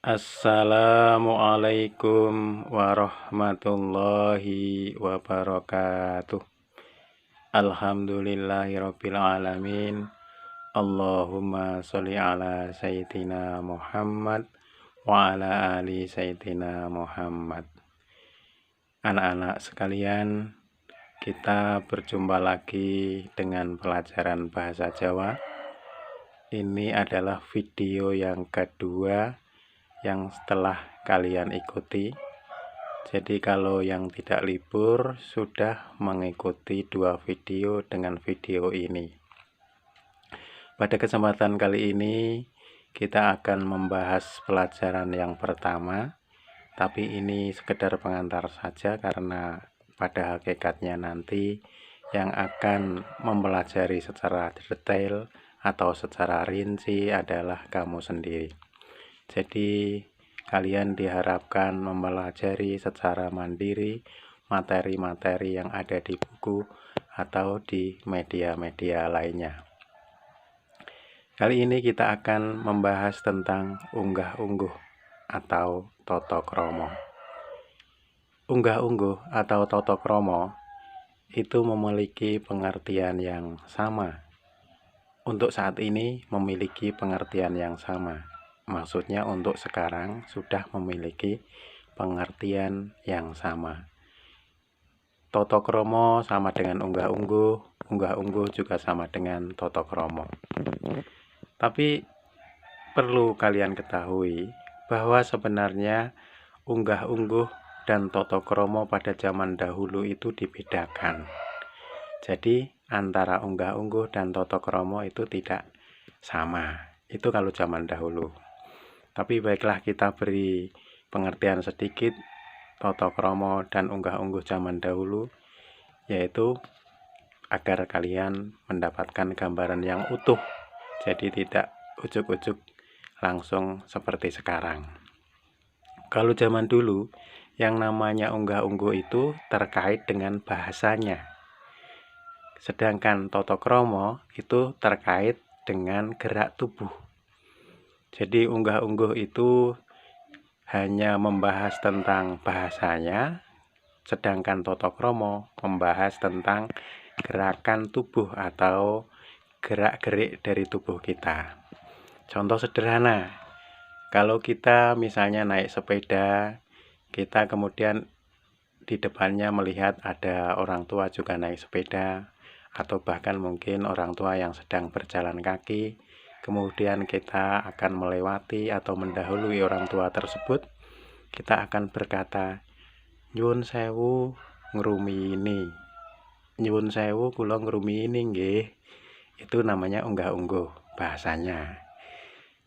Assalamualaikum warahmatullahi wabarakatuh. Alhamdulillahirabbil alamin. Allahumma sholli ala sayyidina Muhammad wa ala ali sayyidina Muhammad. Anak-anak sekalian, kita berjumpa lagi dengan pelajaran bahasa Jawa. Ini adalah video yang kedua yang setelah kalian ikuti. Jadi kalau yang tidak libur sudah mengikuti 2 video dengan video ini. Pada kesempatan kali ini kita akan membahas pelajaran yang pertama, tapi ini sekedar pengantar saja karena pada hakikatnya nanti yang akan mempelajari secara detail atau secara rinci adalah kamu sendiri. Jadi kalian diharapkan mempelajari secara mandiri materi-materi yang ada di buku atau di media-media lainnya. Kali ini kita akan membahas tentang unggah-ungguh atau toto kromo. Unggah-ungguh atau toto kromo itu memiliki pengertian yang sama. Untuk saat ini memiliki pengertian yang sama. Maksudnya untuk sekarang sudah memiliki pengertian yang sama. Toto kromo sama dengan unggah-ungguh, unggah-ungguh juga sama dengan toto kromo. Tapi perlu kalian ketahui bahwa sebenarnya unggah-ungguh dan toto kromo pada zaman dahulu itu dibedakan. Jadi antara unggah-ungguh dan toto kromo itu tidak sama. Itu kalau zaman dahulu. Tapi baiklah kita beri pengertian sedikit toto kromo dan unggah-ungguh zaman dahulu, yaitu agar kalian mendapatkan gambaran yang utuh. Jadi tidak ujuk-ujuk langsung seperti sekarang. Kalau zaman dulu yang namanya unggah-ungguh itu terkait dengan bahasanya. Sedangkan toto kromo itu terkait dengan gerak tubuh. Jadi unggah-ungguh itu hanya membahas tentang bahasanya, sedangkan toto kromo membahas tentang gerakan tubuh atau gerak-gerik dari tubuh kita. Contoh sederhana, kalau kita misalnya naik sepeda, kita kemudian di depannya melihat ada orang tua juga naik sepeda, atau bahkan mungkin orang tua yang sedang berjalan kaki, kemudian kita akan melewati atau mendahului orang tua tersebut, kita akan berkata, nyuwun sewu ngrumiyini, nyuwun sewu kula ngrumiyini nggih. Itu namanya unggah-ungguh bahasanya.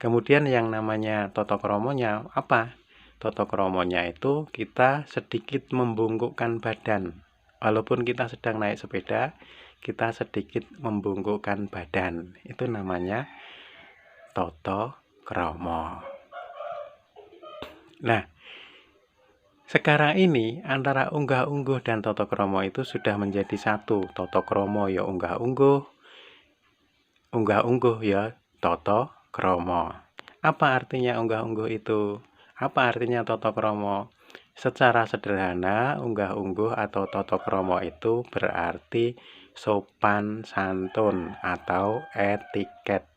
Kemudian yang namanya toto kromonya apa? Toto kromonya itu kita sedikit membungkukkan badan. Walaupun kita sedang naik sepeda, kita sedikit membungkukkan badan. Itu namanya toto kromo. Nah, sekarang ini antara unggah-ungguh dan toto kromo itu sudah menjadi satu. Toto kromo ya unggah-ungguh, unggah-ungguh ya toto kromo. Apa artinya unggah-ungguh itu? Apa artinya toto kromo? Secara sederhana, unggah-ungguh atau toto kromo itu berarti sopan santun atau etiket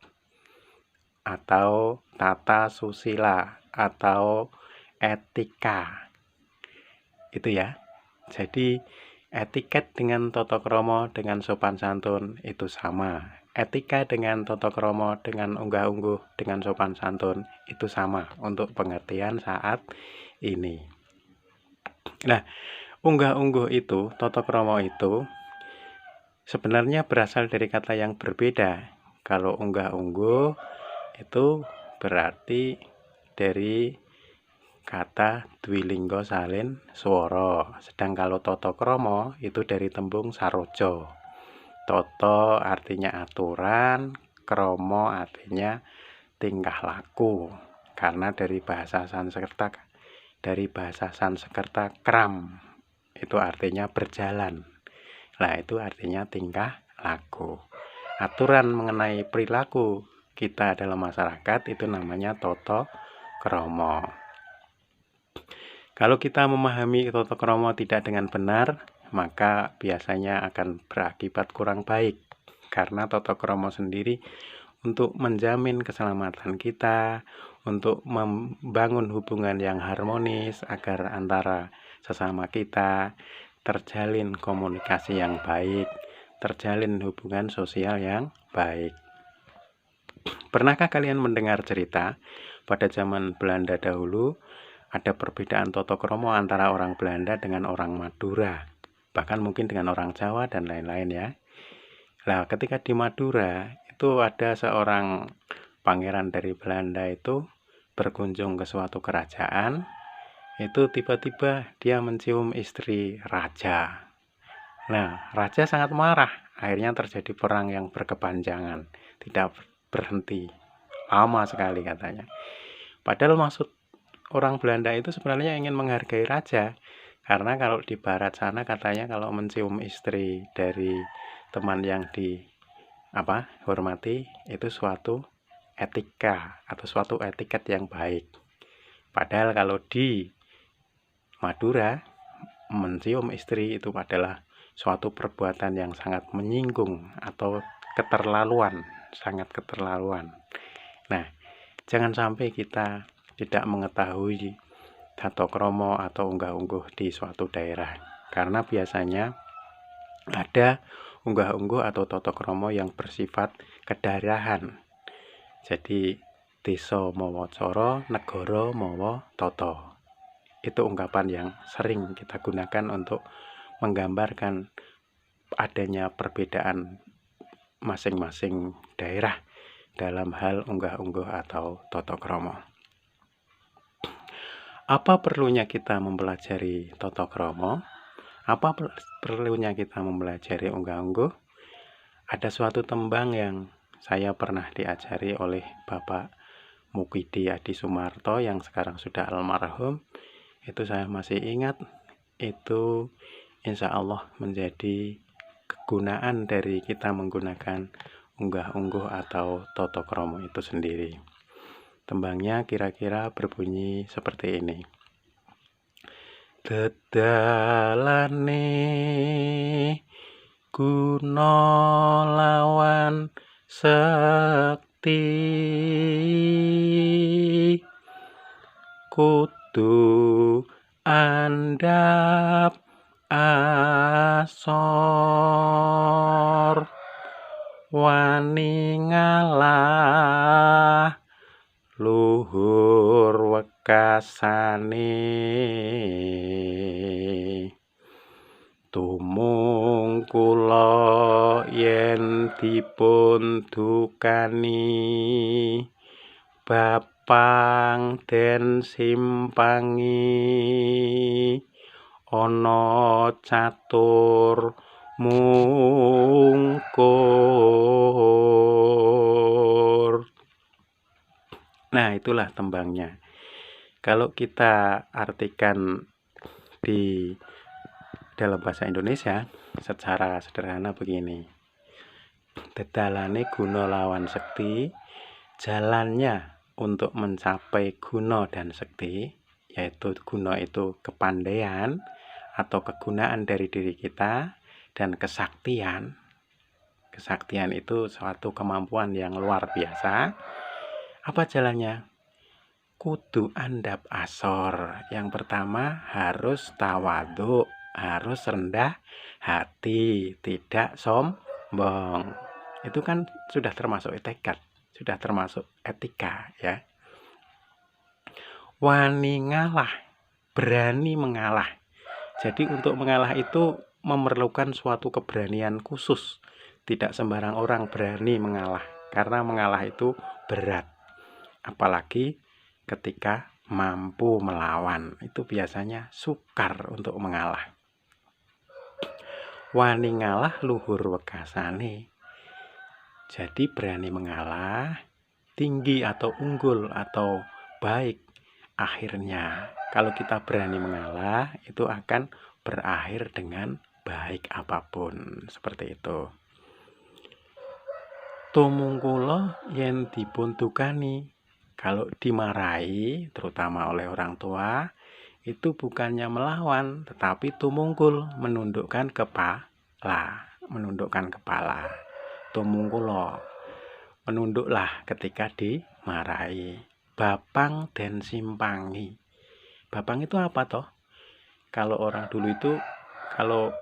atau tata susila atau etika. Itu ya. Jadi etiket dengan toto kromo dengan sopan santun itu sama. Etika dengan toto kromo dengan unggah-ungguh dengan sopan santun itu sama untuk pengertian saat ini. Nah, unggah-ungguh itu, toto kromo itu sebenarnya berasal dari kata yang berbeda. Kalau unggah-ungguh itu berarti dari kata dwilingga salin swara. Sedang kalau toto kromo itu dari tembung sarojo. Toto artinya aturan, kromo artinya tingkah laku. Karena dari bahasa Sanskerta kram itu artinya berjalan. Nah, itu artinya tingkah laku. Aturan mengenai perilaku kita dalam masyarakat itu namanya toto krama. Kalau kita memahami tata krama tidak dengan benar, maka biasanya akan berakibat kurang baik. Karena tata krama sendiri untuk menjamin keselamatan kita, untuk membangun hubungan yang harmonis agar antara sesama kita terjalin komunikasi yang baik, terjalin hubungan sosial yang baik. Pernahkah kalian mendengar cerita pada zaman Belanda dahulu ada perbedaan tata krama antara orang Belanda dengan orang Madura, bahkan mungkin dengan orang Jawa dan lain-lain ya. Nah, ketika di Madura itu ada seorang pangeran dari Belanda itu berkunjung ke suatu kerajaan, itu tiba-tiba dia mencium istri raja. Nah, raja sangat marah, akhirnya terjadi perang yang berkepanjangan, tidak berhenti, lama sekali katanya. Padahal maksud orang Belanda itu sebenarnya ingin menghargai raja, karena kalau di barat sana katanya kalau mencium istri dari teman yang hormati itu suatu etika atau suatu etiket yang baik. Padahal kalau di Madura mencium istri itu adalah suatu perbuatan yang sangat menyinggung atau keterlaluan, sangat keterlaluan. Nah, jangan sampai kita tidak mengetahui tata krama atau unggah-ungguh di suatu daerah, karena biasanya ada unggah-ungguh atau tata krama yang bersifat kedaerahan. Jadi desa mawa cara, negara mawa tata. Itu ungkapan yang sering kita gunakan untuk menggambarkan adanya perbedaan masing-masing daerah dalam hal unggah-ungguh atau tata krama. Apa perlunya kita mempelajari tata krama? Apa perlunya kita mempelajari unggah-ungguh? Ada suatu tembang yang saya pernah diajari oleh Bapak Mukidi Adi Sumarto yang sekarang sudah almarhum. Itu saya masih ingat, itu insya Allah menjadi kegunaan dari kita menggunakan unggah-ungguh atau tata krama itu sendiri. Tembangnya kira-kira berbunyi seperti ini. Dedalane guna lawan sekti, kudu andhap asor, wani ngalah luhur wekasane, tumung kula yen dipun dukani, bapang den simpangi, ana catur mungkur. Nah, itulah tembangnya. Kalau kita artikan di dalam bahasa Indonesia secara sederhana begini. Dedalane guna lawan sekti, jalannya untuk mencapai guna dan sekti, yaitu guna itu kepandaian atau kegunaan dari diri kita, dan kesaktian. Kesaktian itu suatu kemampuan yang luar biasa. Apa jalannya? Kudu andhap asor. Yang pertama harus tawadhu, harus rendah hati, tidak sombong. Itu kan sudah termasuk etiket, sudah termasuk etika ya. Wani ngalah, berani mengalah. Jadi untuk mengalah itu memerlukan suatu keberanian khusus. Tidak sembarang orang berani mengalah, karena mengalah itu berat. Apalagi ketika mampu melawan, itu biasanya sukar untuk mengalah. Wani ngalah luhur wekasane. Jadi berani mengalah, tinggi atau unggul atau baik akhirnya. Kalau kita berani mengalah, itu akan berakhir dengan baik apapun, seperti itu. Tumung kula yen dipun dukani, Kalau dimarahi, terutama oleh orang tua, itu bukannya melawan, tetapi tumungkul, menundukkan kepala. Tumungkulo, menunduklah ketika dimarahi. Bapang dan simpangi. Bapang itu apa toh? Kalau orang dulu itu, kalau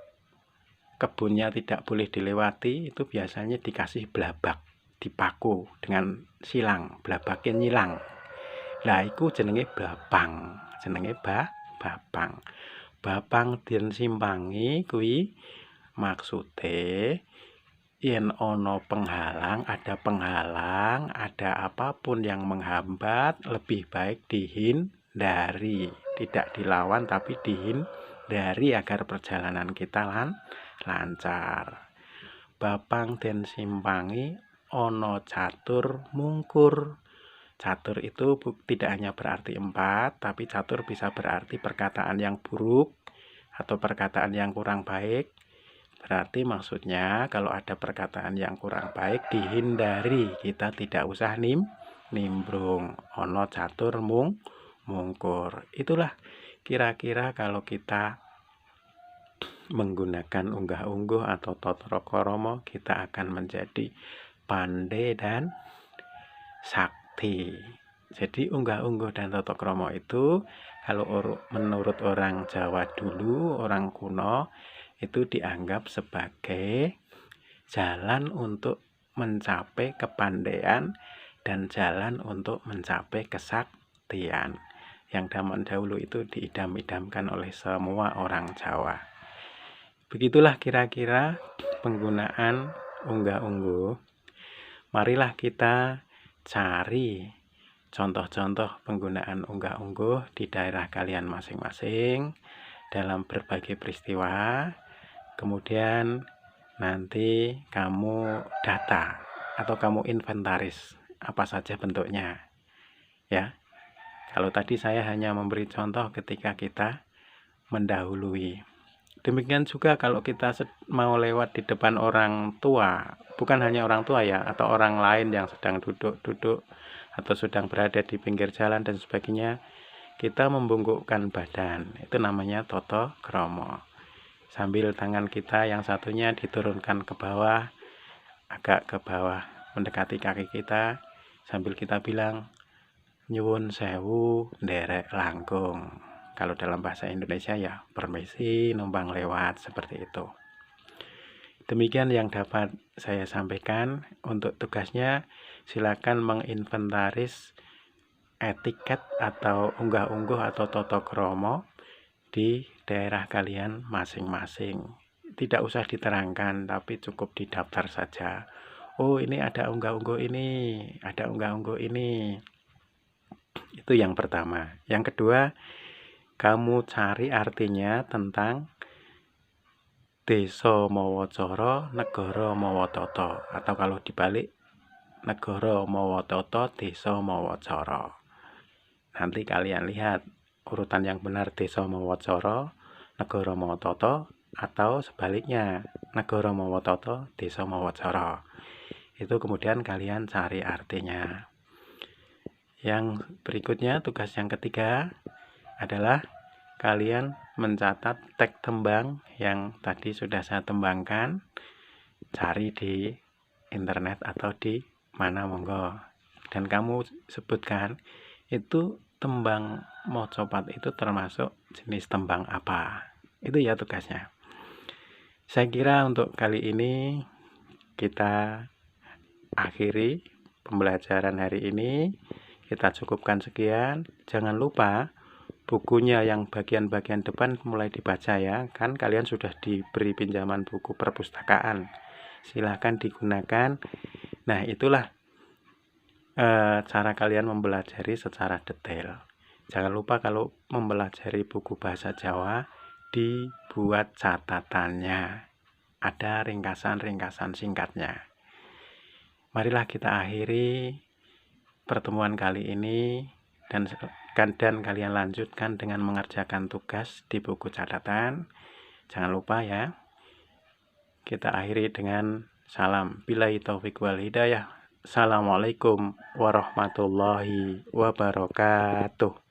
kebunnya tidak boleh dilewati, itu biasanya dikasih blabak, dipaku dengan silang, blabakin nyilang. Lah iku jenenge bapang, bapang. Bapang dan simpangi kuwi maksude yen ono penghalang, ada apapun yang menghambat, lebih baik dihindari, tidak dilawan tapi dihindari agar perjalanan kita lancar. Bapang den simpangi ono catur mungkur. Catur itu tidak hanya berarti 4, tapi catur bisa berarti perkataan yang buruk atau perkataan yang kurang baik. Berarti maksudnya kalau ada perkataan yang kurang baik dihindari, kita tidak usah nimbrung. Ono catur mungkur. Itulah kira-kira kalau kita menggunakan unggah-ungguh atau totoro kromo, kita akan menjadi pandai dan sakti. Jadi unggah-ungguh dan tata krama itu kalau menurut orang Jawa dulu, orang kuno, itu dianggap sebagai jalan untuk mencapai kepandaian dan jalan untuk mencapai kesaktian. Yang zaman dahulu itu diidam-idamkan oleh semua orang Jawa. Begitulah kira-kira penggunaan unggah-ungguh. Marilah kita cari contoh-contoh penggunaan unggah-ungguh di daerah kalian masing-masing dalam berbagai peristiwa. Kemudian nanti kamu data atau kamu inventaris apa saja bentuknya. Ya. Kalau tadi saya hanya memberi contoh ketika kita mendahului. Demikian juga kalau kita mau lewat di depan orang tua, bukan hanya orang tua ya, atau orang lain yang sedang duduk atau sedang berada di pinggir jalan dan sebagainya, kita membungkukkan badan. Itu namanya toto kromo. Sambil tangan kita yang satunya diturunkan ke bawah, agak ke bawah mendekati kaki kita, sambil kita bilang nyuwun sewu nderek langkung. Kalau dalam bahasa Indonesia ya permisi numpang lewat, seperti itu. Demikian yang dapat saya sampaikan. Untuk tugasnya silakan menginventaris etiket atau unggah-ungguh atau tata krama di daerah kalian masing-masing. Tidak usah diterangkan, tapi cukup didaftar saja. Oh, ini ada unggah-ungguh ini, ada unggah-ungguh ini. Itu yang pertama. Yang kedua, kamu cari artinya tentang desa mawa cara, negara mawa tata, atau kalau dibalik negara mawa tata, desa mawa cara. Nanti kalian lihat urutan yang benar desa mawa cara, negara mawa tata, atau sebaliknya negara mawa tata, desa mawa cara. Itu kemudian kalian cari artinya. Yang berikutnya, tugas yang ketiga adalah kalian mencatat teks tembang yang tadi sudah saya tembangkan. Cari di internet atau di mana monggo. Dan kamu sebutkan itu tembang mocopat itu termasuk jenis tembang apa. Itu ya tugasnya. Saya kira untuk kali ini kita akhiri pembelajaran hari ini. Kita cukupkan sekian. Jangan lupa bukunya yang bagian-bagian depan mulai dibaca ya. Kan kalian sudah diberi pinjaman buku perpustakaan. Silahkan digunakan. Nah, itulah cara kalian mempelajari secara detail. Jangan lupa kalau mempelajari buku bahasa Jawa, dibuat catatannya. Ada ringkasan-ringkasan singkatnya. Marilah kita akhiri pertemuan kali ini dan kalian lanjutkan dengan mengerjakan tugas di buku catatan. Jangan lupa ya. Kita akhiri dengan salam billahi taufiq wal hidayah. Assalamualaikum warahmatullahi wabarakatuh.